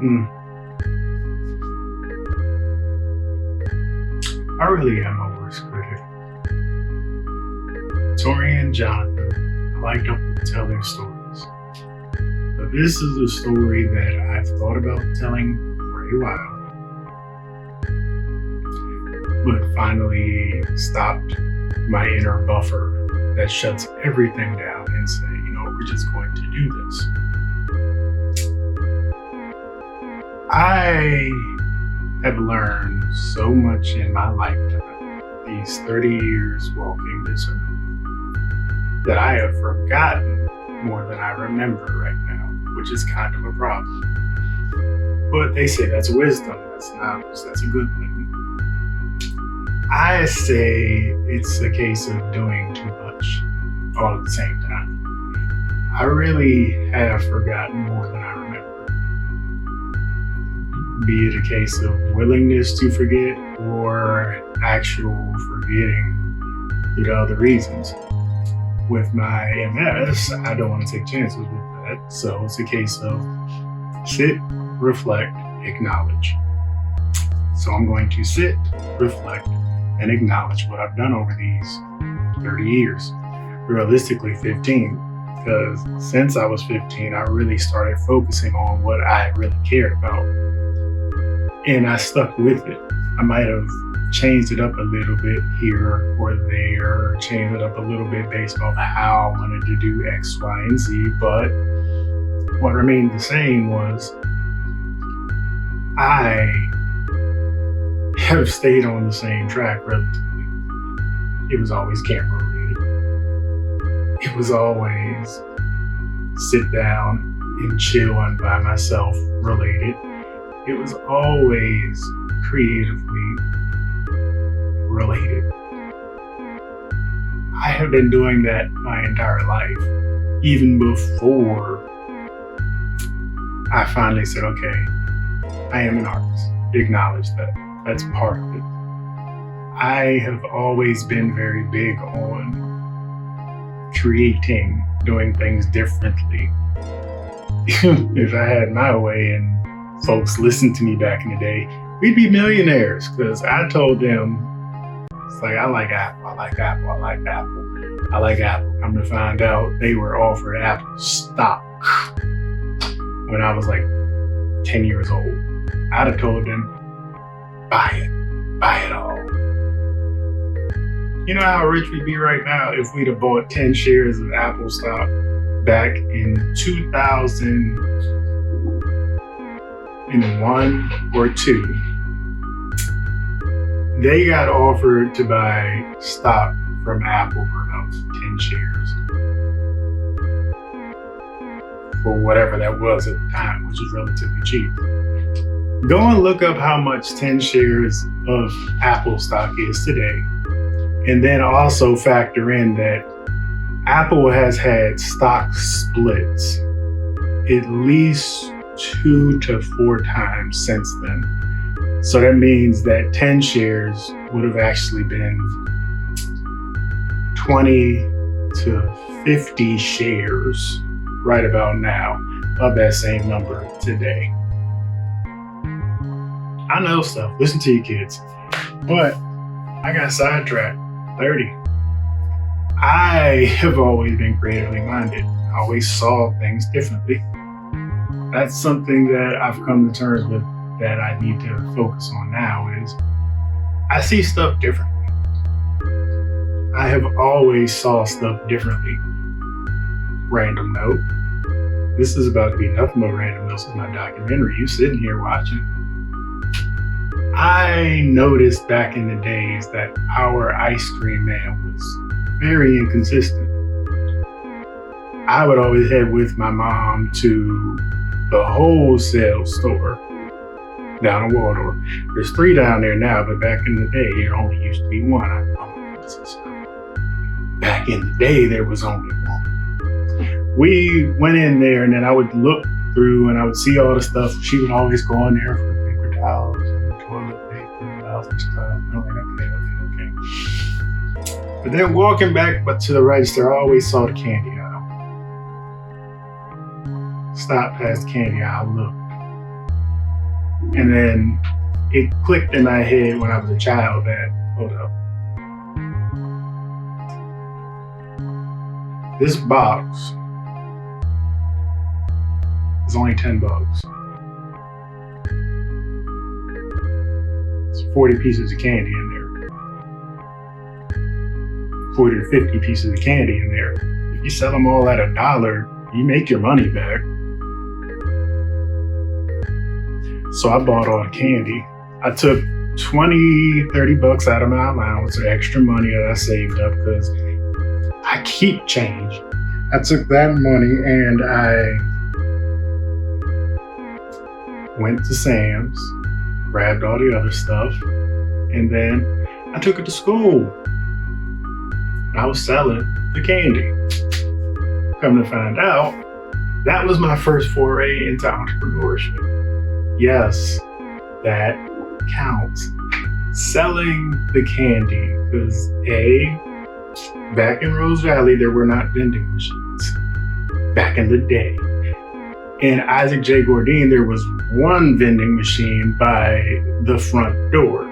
Mm, I really am my worst critic. Tori and Jonathan, I like them to tell their stories. But this is a story that I've thought about telling for a while, but finally stopped my inner buffer that shuts everything down and say, we're just going to do this. I have learned so much in my lifetime, these 30 years walking this earth, that I have forgotten more than I remember right now, which is kind of a problem. But they say that's wisdom, that's a good thing. I say it's a case of doing too much all at the same time. I really have forgotten more than I remember. Be it a case of willingness to forget or actual forgetting due to other reasons. With my MS, I don't want to take chances with that. So it's a case of sit, reflect, acknowledge. So I'm going to sit, reflect, and acknowledge what I've done over these 30 years. Realistically, 15. Because since I was 15, I really started focusing on what I really cared about. And I stuck with it. I might have changed it up a little bit here or there, or changed it up a little bit based off how I wanted to do X, Y, and Z. But what remained the same was I have stayed on the same track relatively. It was always camera related. It was always sit down and chill and by myself related. It was always creatively related. I have been doing that my entire life, even before I finally said, okay, I am an artist. Acknowledge that. That's part of it. I have always been very big on creating, doing things differently. If I had my way and folks listened to me back in the day, we'd be millionaires, because I told them, it's like, I like Apple, I like Apple, I like Apple, I like Apple. Come to find out, they were offered Apple stock when I was like 10 years old. I'd have told them, buy it all. You know how rich we'd be right now if we'd have bought 10 shares of Apple stock back in 2001 or 2. They got offered to buy stock from Apple for about 10 shares. For whatever that was at the time, which is relatively cheap. Go and look up how much 10 shares of Apple stock is today. And then also factor in that Apple has had stock splits at least 2 to 4 times since then. So that means that 10 shares would have actually been 20 to 50 shares right about now of that same number today. I know stuff. Listen to you kids. But I got sidetracked. 30. I have always been creatively minded. I always saw things differently. That's something that I've come to terms with that I need to focus on now is I see stuff differently. I have always saw stuff differently. Random note. This is about to be nothing but random notes in my documentary. You sitting here watching. I noticed back in the days that our ice cream man was very inconsistent. I would always head with my mom to the wholesale store down in Waldorf. There's 3 down there now, but back in the day, there only used to be 1. Back in the day, there was only 1. We went in there, and then I would look through, and I would see all the stuff. She would always go in there for paper towels and toilet paper and all that stuff. I'm like, okay. But then walking back to the register, I always saw the candy aisle. Stopped past the candy aisle, looked. And then it clicked in my head when I was a child that, hold up, this box is only $10. It's 40 pieces of candy in there. 40 to 50 pieces of candy in there. If you sell them all at $1, you make your money back. So I bought all the candy. I took 20, 30 bucks out of my allowance or extra money that I saved up because I keep change. I took that money and I went to Sam's, grabbed all the other stuff, and then I took it to school. I was selling the candy. Come to find out, that was my first foray into entrepreneurship. Yes, that counts. Selling the candy, because back in Rose Valley, there were not vending machines back in the day. In Isaac J. Gourdine, there was one vending machine by the front door.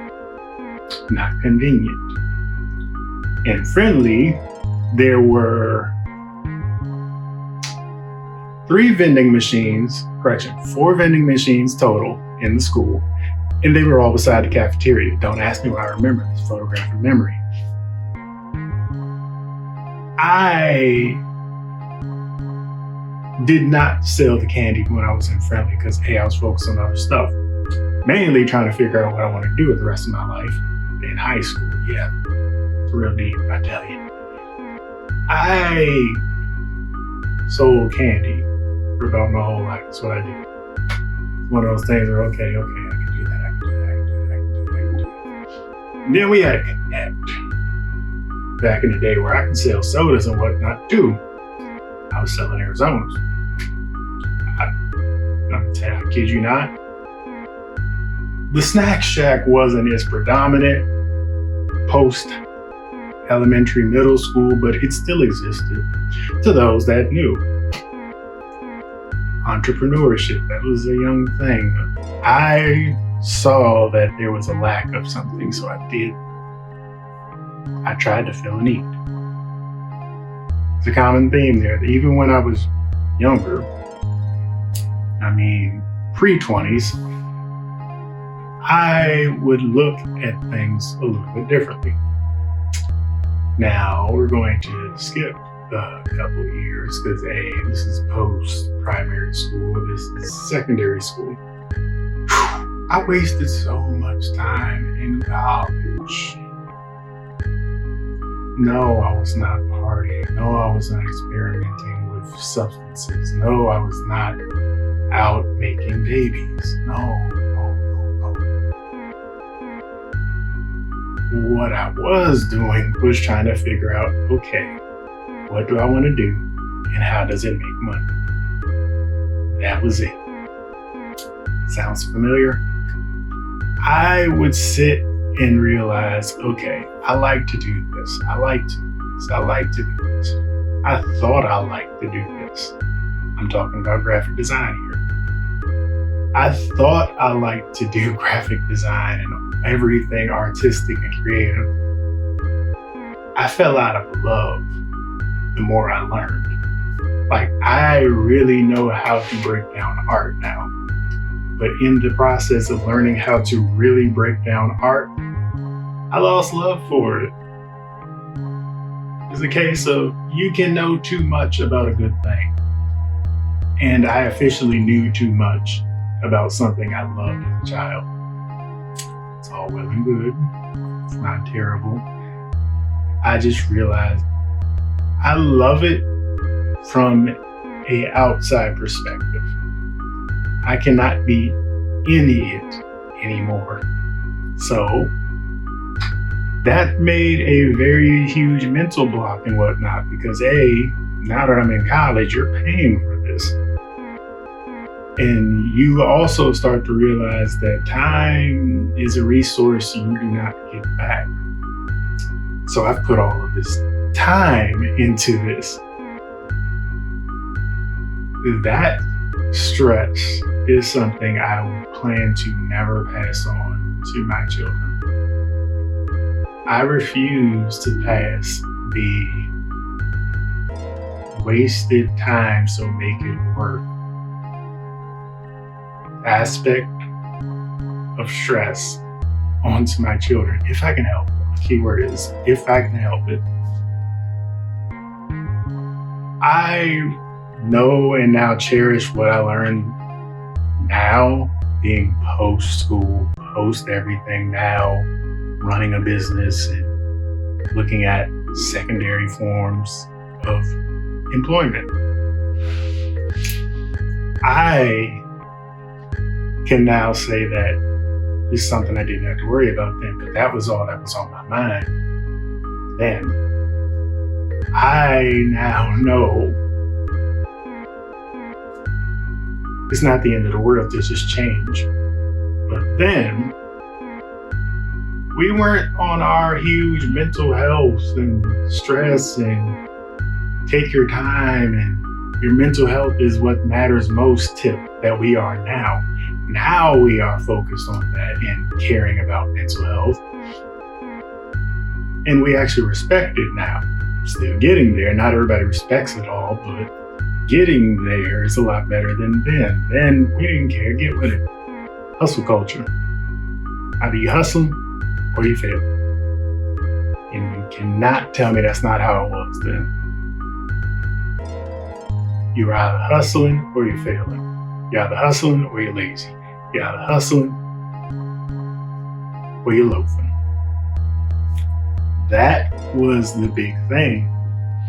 Not convenient. In Friendly, there were 4 vending machines total in the school, and they were all beside the cafeteria. Don't ask me why I remember this photographic memory. I did not sell the candy when I was in Friendly because I was focused on other stuff. Mainly trying to figure out what I want to do with the rest of my life. In high school, yeah. Real deep, I tell you. I sold candy for about my whole life. That's what I did. One of those things where, okay, I can do that, I can do that. And then we had Connect. Back in the day where I could sell sodas and whatnot too. I was selling Arizonas. I kid you not. The Snack Shack wasn't as predominant post elementary, middle school, but it still existed to those that knew. Entrepreneurship, that was a young thing. I saw that there was a lack of something, so I tried to fill a need. It's a common theme there. Even when I was younger, pre-20s, I would look at things a little bit differently. Now we're going to skip a couple of years because this is post-primary school, this is secondary school. I wasted so much time in college. No, I was not partying. No, I was not experimenting with substances. No, I was not out making babies. No. What I was doing was trying to figure out, okay, what do I want to do and how does it make money? That was it. Sounds familiar? I would sit and realize, okay, I like to do this. I like to do this. I like to do this. I thought I liked to do this. I'm talking about graphic design here. I thought I liked to do graphic design and everything artistic and creative. I fell out of love the more I learned. Like, I really know how to break down art now. But in the process of learning how to really break down art, I lost love for it. It's a case of you can know too much about a good thing. And I officially knew too much about something I loved as a child. It's all well and good. It's not terrible. I just realized I love it from an outside perspective. I cannot be in it anymore. So that made a very huge mental block and whatnot because now that I'm in college, you're paying for this. And you also start to realize that time is a resource you do not get back. So I've put all of this time into this. That stress is something I plan to never pass on to my children. I refuse to pass the wasted time, so make it work aspect of stress onto my children if I can help it. The key word is if I can help it. I know and now cherish what I learned now, being post-school, post everything now, running a business and looking at secondary forms of employment. I can now say that it's something I didn't have to worry about then, but that was all that was on my mind then. I now know it's not the end of the world, there's just change. But then, we weren't on our huge mental health and stress and take your time and your mental health is what matters most tip that we are now. Now we are focused on that and caring about mental health. And we actually respect it now. Still getting there. Not everybody respects it all, but getting there is a lot better than then. Then we didn't care. Get with it. Hustle culture. Either you hustle or you fail. And you cannot tell me that's not how it was then. You're either hustling or you're failing. You're either hustling or you're lazy. You're either hustling or you're loafing. That was the big thing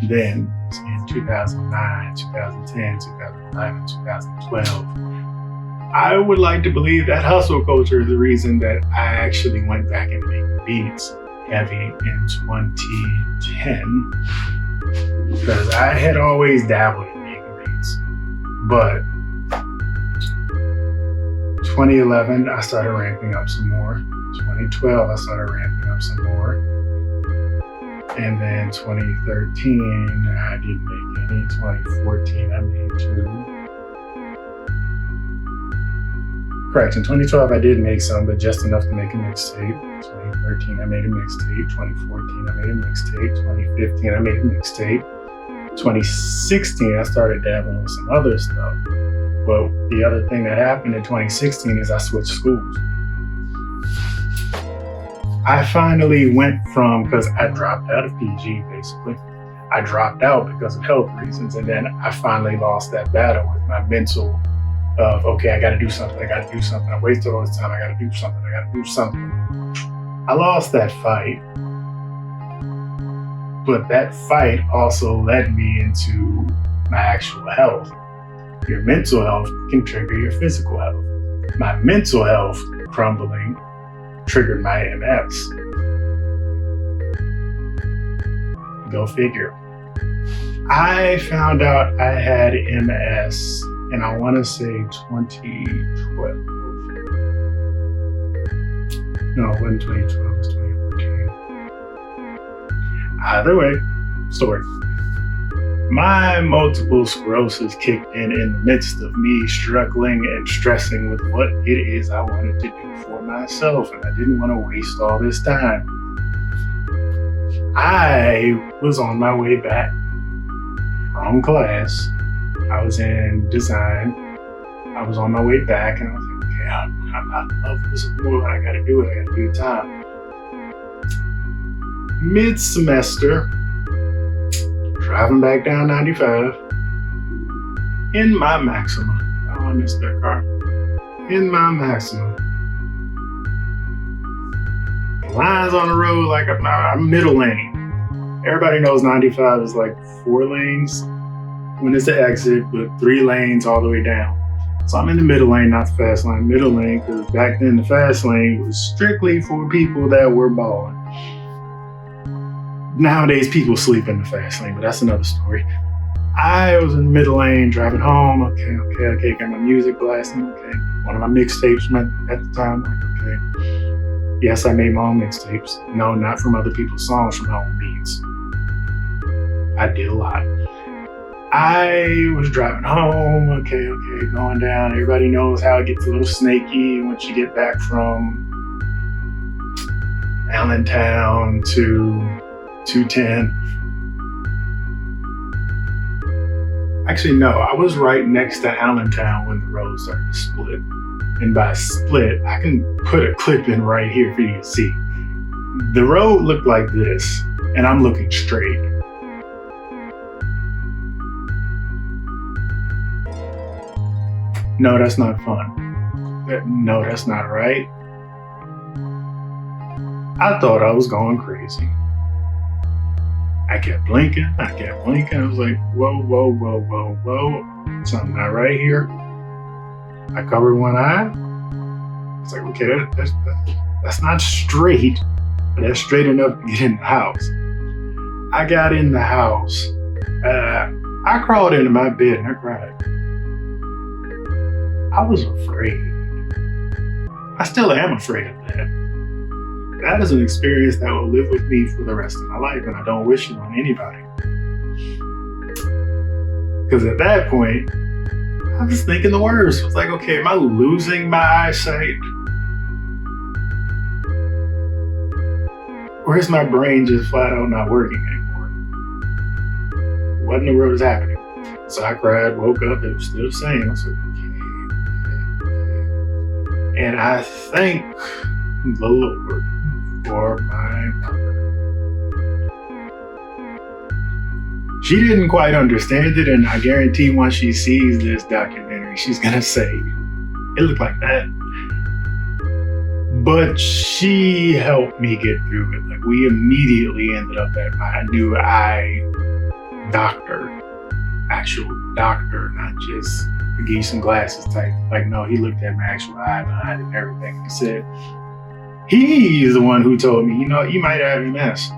then in 2009, 2010, 2011, 2012. I would like to believe that hustle culture is the reason that I actually went back and made beats heavy in 2010, because I had always dabbled in making beats. But 2011, I started ramping up some more. 2012, I started ramping up some more. And then 2013, I didn't make any. 2014, I made 2. Correct. In 2012, I did make some, but just enough to make a mixtape. 2013, I made a mixtape. 2014, I made a mixtape. 2015, I made a mixtape. 2016, I started dabbling with some other stuff. But the other thing that happened in 2016 is I switched schools. I finally went from, because I dropped out of PG basically. I dropped out because of health reasons, and then I finally lost that battle with my mental of, okay, I gotta do something, I wasted all this time, I gotta do something. I lost that fight, but that fight also led me into my actual health. Your mental health can trigger your physical health. My mental health crumbling triggered my MS. Go figure. I found out I had MS, and I want to say 2012. No, it wasn't 2012, it was 2014. Either way, story. My multiple sclerosis kicked in the midst of me struggling and stressing with what it is I wanted to do for myself, and I didn't want to waste all this time. I was on my way back from class. I was in design. I was on my way back, and I was like, okay, I'm not in love with this anymore. I gotta do it. I gotta do time. Mid-semester, driving back down 95 in my Maxima. Oh, I missed that car. In my Maxima. Lines on the road like I'm middle lane. Everybody knows 95 is like 4 lanes when it's the exit, but 3 lanes all the way down. So I'm in the middle lane, not the fast lane. Middle lane, because back then the fast lane was strictly for people that were balling. Nowadays, people sleep in the fast lane, but that's another story. I was in the middle lane, driving home. Okay, got my music blasting. Okay, one of my mixtapes at the time. Okay, yes, I made my own mixtapes. No, not from other people's songs, from my own beats. I did a lot. I was driving home, okay, going down. Everybody knows how it gets a little snaky once you get back from Allentown to 210. Actually, no, I was right next to Allentown when the road started to split. And by split, I can put a clip in right here for you to see. The road looked like this, and I'm looking straight. No, that's not fun. No, that's not right. I thought I was going crazy. I kept blinking. I was like, whoa. Something not right here. I covered one eye. It's like, okay, that's not straight, but that's straight enough to get in the house. I got in the house. I crawled into my bed and I cried. I was afraid. I still am afraid of that. That is an experience that will live with me for the rest of my life, and I don't wish it on anybody. Because at that point, I was thinking the worst. I was like, okay, am I losing my eyesight? Or is my brain just flat out not working anymore? What in the world is happening? So I cried, woke up, it was still the same. I was like, okay. And I thank the Lord for my mother. She didn't quite understand it, and I guarantee once she sees this documentary, she's gonna say, it looked like that. But she helped me get through it. Like, we immediately ended up at my new eye doctor, actual doctor, not just give you some glasses type. Like, no, he looked at my actual eye behind it and everything. He said, he's the one who told me, you might have MS.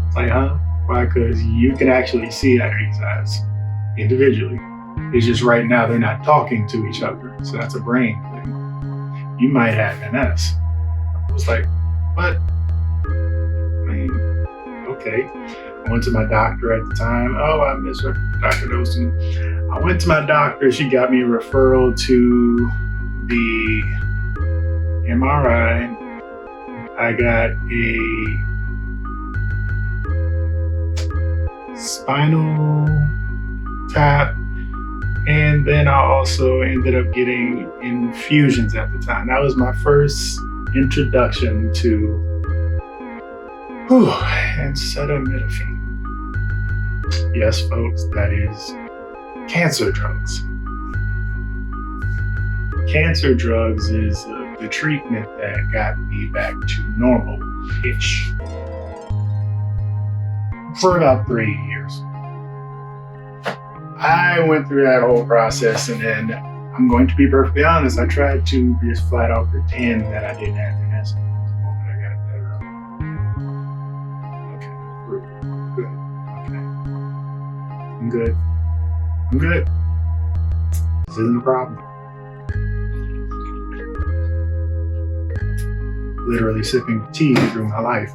It's like, huh? Why? Because you can actually see out of these eyes individually. It's just right now they're not talking to each other. So that's a brain thing. You might have MS. I was like, what? I mean, okay. I went to my doctor at the time. Oh, I miss her, Dr. Dawson. I went to my doctor. She got me a referral to the MRI. I got a spinal tap, and then I also ended up getting infusions at the time. That was my first introduction to acetaminophen. Yes, folks, that is cancer drugs. Cancer drugs is the treatment that got me back to normal-ish for about 3 years. I went through that whole process, and then I'm going to be perfectly honest, I tried to just flat out pretend that I didn't have MS. The moment I got better. Okay, good. Okay. I'm good. This isn't a problem. Literally sipping tea through my life.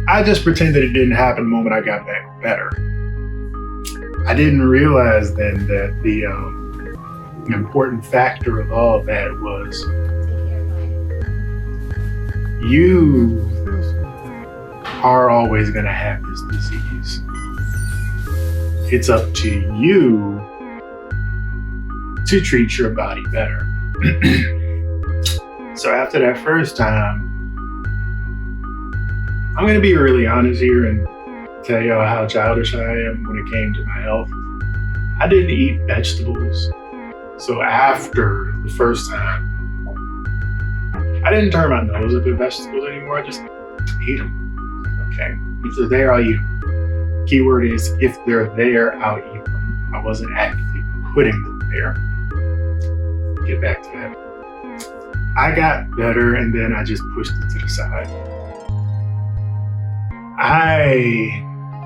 I just pretended it didn't happen the moment I got back better. I didn't realize then that the important factor of all of that was you are always going to have this disease. It's up to you to treat your body better. So after that first time, I'm going to be really honest here and tell y'all how childish I am when it came to my health. I didn't eat vegetables. So after the first time, I didn't turn my nose up at vegetables anymore. I just eat them. Okay. If they're there, I'll eat them. Keyword is, if they're there, I'll eat them. I wasn't actively putting them there. Get back to that. I got better, and then I just pushed it to the side. I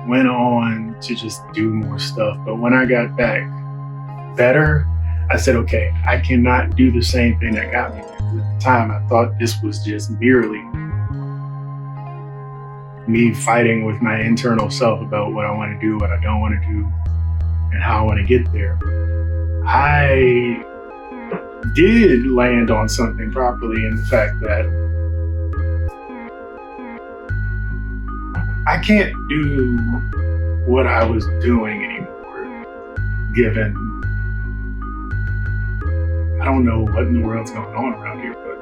went on to just do more stuff, but when I got back better, I said, okay, I cannot do the same thing that got me there. At the time, I thought this was just merely me fighting with my internal self about what I want to do, what I don't want to do, and how I want to get there. I did land on something properly in the fact that I can't do what I was doing anymore, given I don't know what in the world's going on around here, but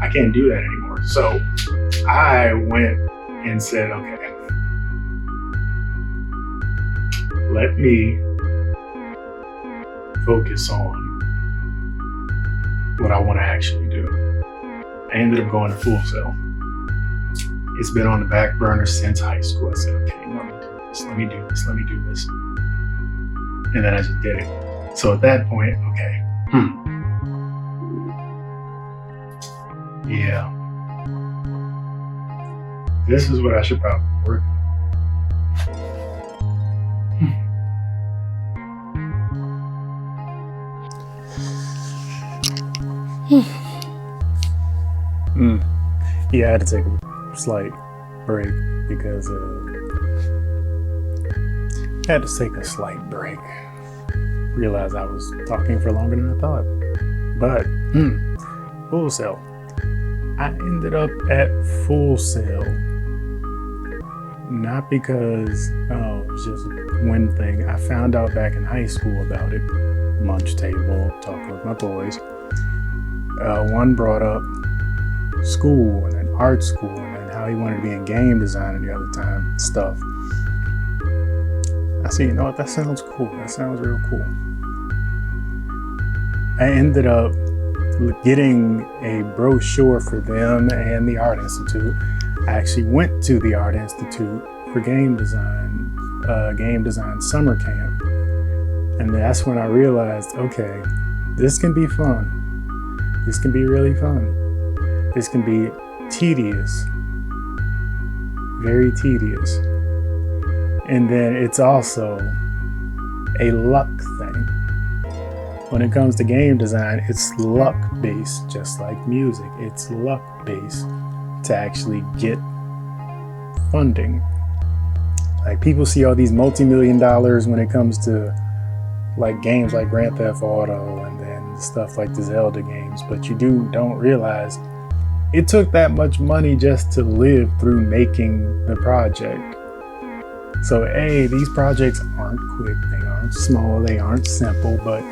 I can't do that anymore. So I went and said, okay, let me focus on what I want to actually do. I ended up going to Full Sail. It's been on the back burner since high school. I said, okay, let me do this. And then I just did it. So at that point, okay, yeah, this is what I should probably work on. Yeah, I had to take a slight break because realized I was talking for longer than I thought. But Full Sail. I ended up at Full Sail not because it was just one thing. I found out back in high school about it. Lunch table, talking with my boys. One brought up school and then art school and then how he wanted to be in game design the other time stuff. I said, you know what, that sounds cool. That sounds real cool. I ended up getting a brochure for them and the Art Institute. I actually went to the Art Institute for game design summer camp. And that's when I realized, okay, this can be fun. This can be really fun. This can be tedious, very tedious. And then it's also a luck thing. When it comes to game design, it's luck based, just like music. It's luck based to actually get funding. Like people see all these multi-million dollars when it comes to like games like Grand Theft Auto and then stuff like the Zelda games, but you don't realize it took that much money just to live through making the project. So these projects aren't quick, they aren't small, they aren't simple, but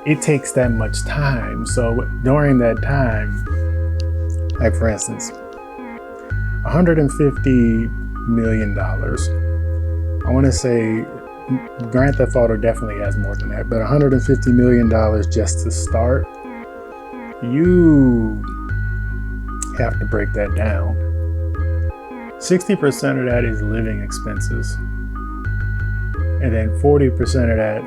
it takes that much time. So during that time, like for instance, $150 million. I want to say Grand Theft Auto definitely has more than that, but $150 million just to start, you have to break that down. 60% of that is living expenses. And then 40% of that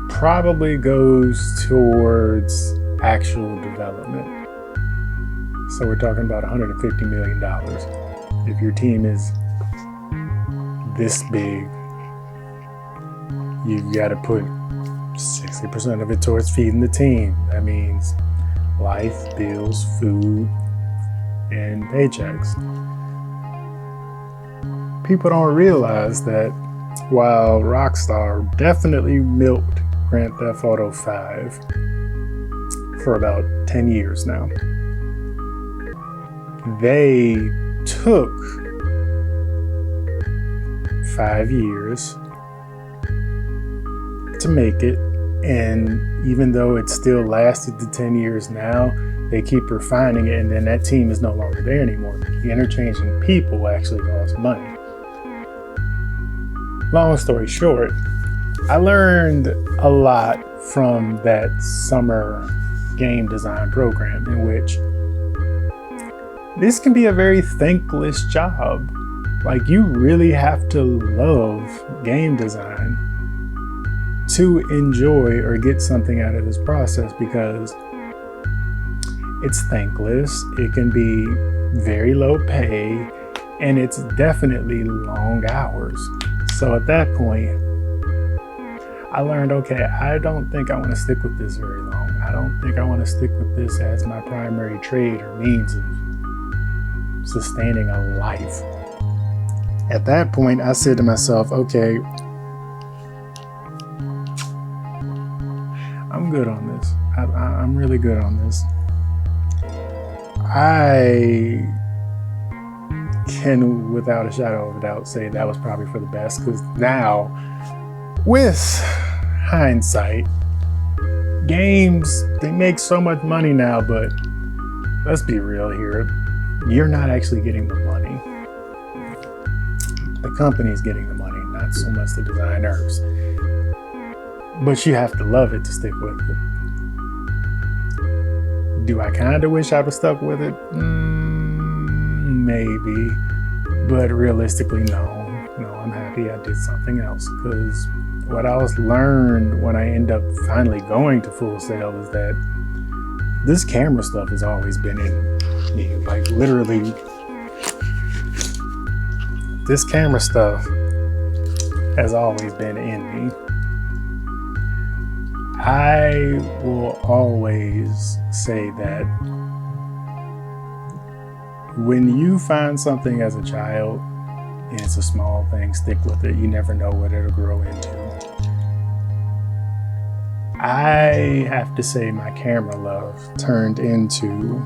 probably goes towards actual development. So we're talking about $150 million. If your team is this big, you've got to put 60% of it towards feeding the team. That means life, bills, food, and paychecks. People don't realize that while Rockstar definitely milked Grand Theft Auto 5 for about 10 years now, they took 5 years to make it, and even though it still lasted the 10 years now, they keep refining it, and then that team is no longer there anymore. Interchanging people actually costs money. Long story short, I learned a lot from that summer game design program, in which this can be a very thankless job. Like, you really have to love game design to enjoy or get something out of this process, because it's thankless, it can be very low pay, and it's definitely long hours. So at that point, I learned, okay, I don't think I want to stick with this very long. I don't think I want to stick with this as my primary trade or means of sustaining a life. At that point, I said to myself, okay, I'm good on this. I'm really good on this. I can, without a shadow of a doubt, say that was probably for the best, because now, with hindsight, games, they make so much money now, but let's be real here. You're not actually getting the money. The company's getting the money, not so much the designers. But you have to love it to stick with it. Do I kind of wish I was stuck with it? Maybe. But realistically, no. I'm happy I did something else, because what I was learned when I end up finally going to Full Sail is that this camera stuff has always been in me. Like, literally, this camera stuff has always been in me. I will always say that when you find something as a child, and it's a small thing, stick with it. You never know what it'll grow into. I have to say my camera love turned into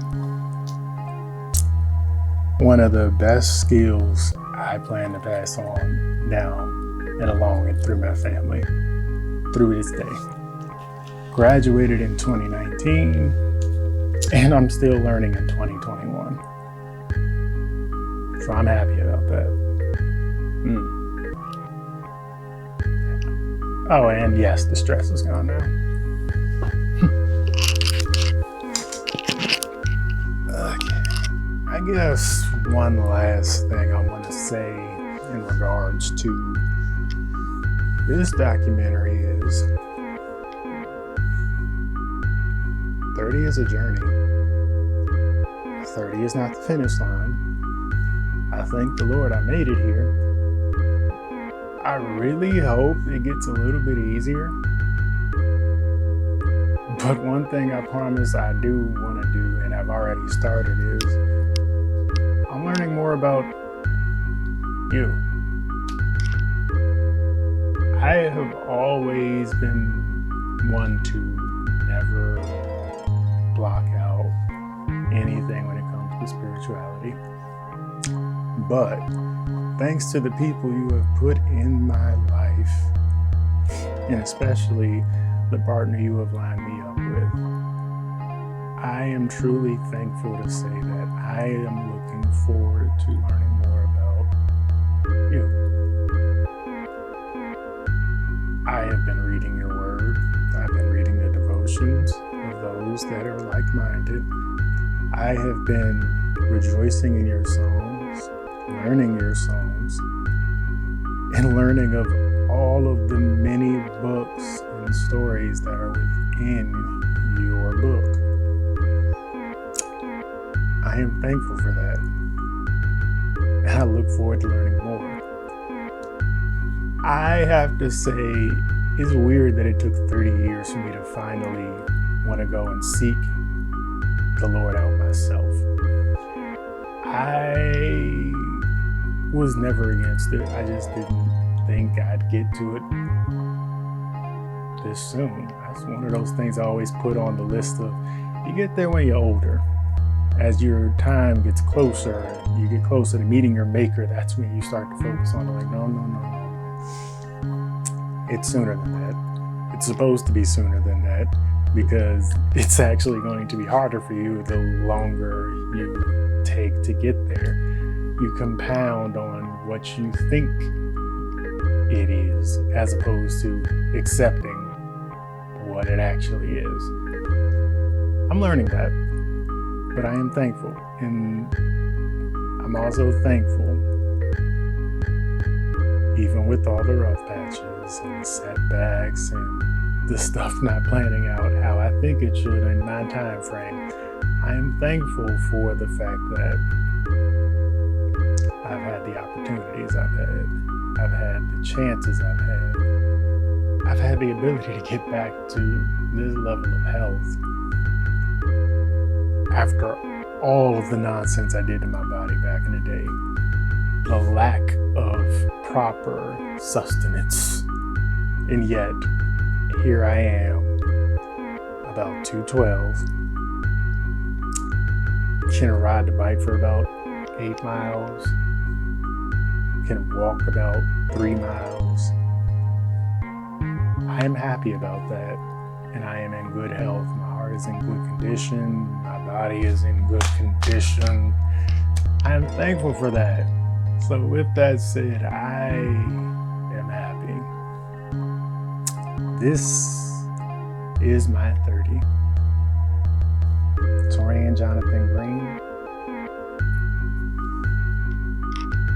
one of the best skills I plan to pass on down and along and through my family through this day. Graduated in 2019, and I'm still learning in 2021. So I'm happy about that. Oh, and yes, the stress is gone now. Okay. I guess one last thing I want to say in regards to this documentary is 30 is a journey. 30 is not the finish line. I thank the Lord I made it here. I really hope it gets a little bit easier. But one thing I promise I do want to do, and I've already started, is I'm learning more about you. I have always been one to never block out anything when it comes to spirituality. But thanks to the people you have put in my life, and especially the partner you have lined me up with, I am truly thankful to say that I am looking forward to learning more about you. I have been reading your word. I've been reading the devotions of those that are like-minded. I have been rejoicing in your songs, learning your songs, and learning of all of the many books and stories that are within your book. I am thankful for that, and I look forward to learning more. I have to say, it's weird that it took 30 years for me to finally want to go and seek the Lord out myself. I was never against it. I just didn't think I'd get to it this soon. That's one of those things I always put on the list of, you get there when you're older. As your time gets closer, you get closer to meeting your maker, that's when you start to focus on it. Like, no. It's sooner than that. It's supposed to be sooner than that, because it's actually going to be harder for you the longer you take to get there. You compound on what you think it is, as opposed to accepting what it actually is. I'm learning that, but I am thankful. And I'm also thankful, even with all the rough patches and setbacks and the stuff not planning out how I think it should in my time frame, I am thankful for the fact that I've had the opportunities I've had the chances I've had the ability to get back to this level of health after all of the nonsense I did to my body back in the day. The lack of proper sustenance. And yet, here I am, about 212, can ride the bike for about 8 miles, can walk about 3 miles. I am happy about that, and I am in good health. My heart is in good condition, my body is in good condition. I am thankful for that. So with that said, I am happy. This is my 30. Torian Jonathan Green.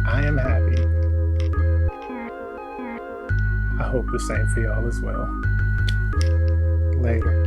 I am happy. I hope the same for y'all as well. Later.